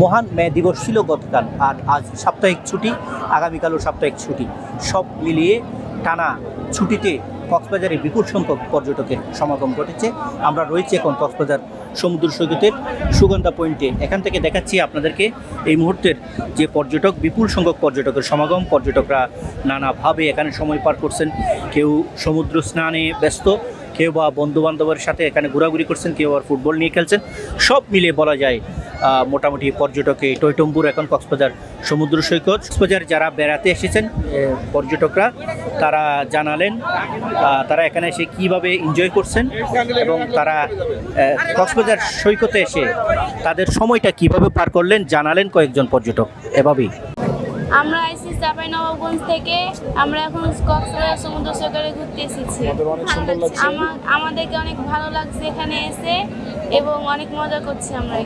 মহান মে দিবস ছিল গতকাল, আর আজ সাপ্তাহিক ছুটি, আগামীকালও সাপ্তাহিক ছুটি। সব মিলিয়ে টানা ছুটিতে কক্সবাজারে বিপুল সংখ্যক পর্যটকের সমাগম ঘটেছে। আমরা রয়েছি এখন কক্সবাজার সমুদ্র সৈকতের সুগন্ধা পয়েন্টে। এখান থেকে দেখাচ্ছি আপনাদেরকে এই মুহূর্তের যে পর্যটক, বিপুল সংখ্যক পর্যটকের সমাগম। পর্যটকরা নানাভাবে এখানে সময় পার করছেন। কেউ সমুদ্র স্নানে ব্যস্ত, কেউ বা বন্ধুবান্ধবের সাথে এখানে ঘোরাঘুরি করছেন, কেউ আর ফুটবল নিয়ে খেলছেন। সব মিলে বলা যায় মোটামুটি পর্যটকে টইটম্বুর এখন কক্সবাজার সমুদ্র সৈকত। কক্সবাজার যারা বেড়াতে এসেছেন পর্যটকরা, তারা জানালেন তারা এখানে এসে কীভাবে এনজয় করছেন এবং তারা কক্সবাজার সৈকতে এসে তাদের সময়টা কিভাবে পার করলেন জানালেন কয়েকজন পর্যটক এভাবেই। আমরা আইসি চাঁপাইনবাবগঞ্জ থেকে, আমরা এখন কক্সবাজার সমুদ্র সৈকতে ঘুরতে এসেছি। আমাদেরকে অনেক ভালো লাগছে এখানে এসে এবং অনেক মজা করছি আমরা।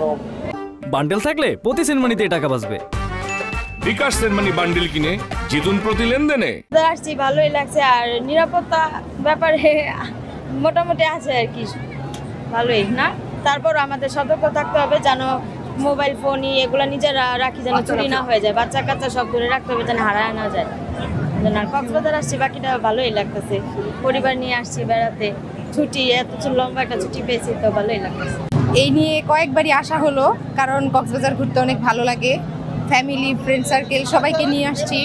বান্ডেল থাকলে প্রতি সেনমানিতে টাকা বাঁচবে। বিকাশ সেনমানি বান্ডেল কিনে জিতুন প্রতি লেনদেনে। আসছি, ভালোই লাগছে, আর নিরাপত্তা ব্যাপারে মোটামুটি আছে আর কি, ভালোই না। তারপর আমাদের সতর্ক থাকতে হবে যেন মোবাইল ফোন এগুলো নিজেরা রাখি, যেন চুরি না হয়ে যায়। বাচ্চা কাচ্চা সব দূরে রাখতে হবে যেন হারায় না যায়। আর কক্সবাজার আসছি, বাকিটা ভালোই লাগতেছে। পরিবার নিয়ে আসছি বেড়াতে, ছুটি এত লম্বা একটা ছুটি পেয়েছি, তো ভালোই লাগতেছে। এই নিয়ে কয়েকবারই আসা হলো, কারণ কক্সবাজার ঘুরতে অনেক ভালো লাগে। ফ্যামিলি, ফ্রেন্ড সার্কেল সবাইকে নিয়ে আসছি,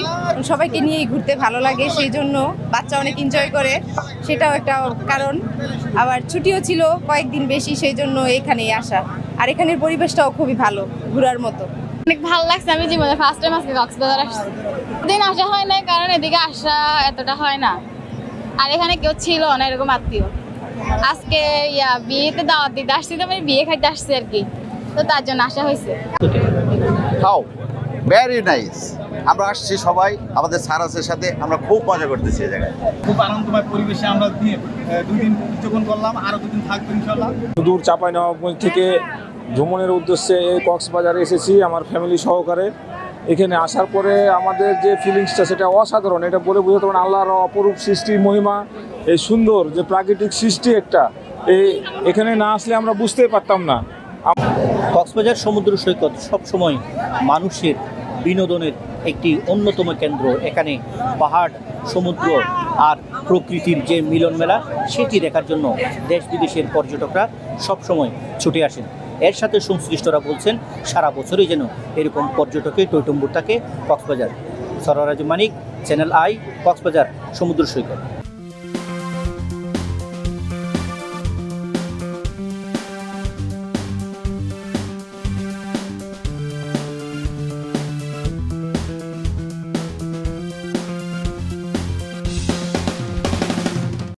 সবাইকে নিয়েই ঘুরতে ভালো লাগে, সেই জন্য বাচ্চা অনেক এনজয় করে, সেটাও একটা কারণ। আবার ছুটিও ছিল কয়েকদিন বেশি, সেই জন্য এখানেই আসা। আর এখানের পরিবেশটাও খুবই ভালো, ঘোরার মতো। অনেক ভালো লাগছে। আমি জীবনে ফার্স্ট টাইম আজকে কক্সবাজার আসছি। দিন আসা হয় না, কারণ এদিকে আসা এতটা হয় না, আর এখানে কেউ ছিল না এরকম আত্মীয়। আজকে বিয়েতে দাওয়াত দিতে আসছি, তো আমি বিয়ে খাইতে আসছি আর কি, তো তার জন্য আসা হয়েছে। How very nice. আমরা আসছি সবাই আমাদের সারাসের সাথে, আমরা খুব মজা করতেছি এই জায়গায়। খুব আনন্দময় পরিবেশে আমরা দুদিন উদযাপন করলাম, আরও দুদিন থাকবো ইনশাল্লাহ। দূর চাঁপাইনবাবগঞ্জ থেকে ভ্রমণের উদ্দেশ্যে এই কক্সবাজারে এসেছি আমার ফ্যামিলি সহকারে। এখানে আসার পরে আমাদের যে ফিলিংসটা সেটা অসাধারণ, এটা বলে বোঝাতে পারেন। আল্লাহর অপরূপ সৃষ্টি, মহিমা, এই সুন্দর যে প্রাকৃতিক সৃষ্টি একটা, এখানে না আসলে আমরা বুঝতেই পারতাম না। কক্সবাজার সমুদ্র সৈকত সবসময় মানুষের বিনোদনের একটি অন্যতম কেন্দ্র। এখানে পাহাড়, সমুদ্র আর প্রকৃতির যে মিলন মেলা, সেটি দেখার জন্য দেশ বিদেশের পর্যটকরা সবসময় ছুটে আসেন। এর সাথে সংশ্লিষ্টরা বলছেন সারা বছরই যেন এরকম পর্যটকে টইটম্বুর থাকে কক্সবাজার। সরওয়ার মানিক, চ্যানেল আই, কক্সবাজার সমুদ্র সৈকত।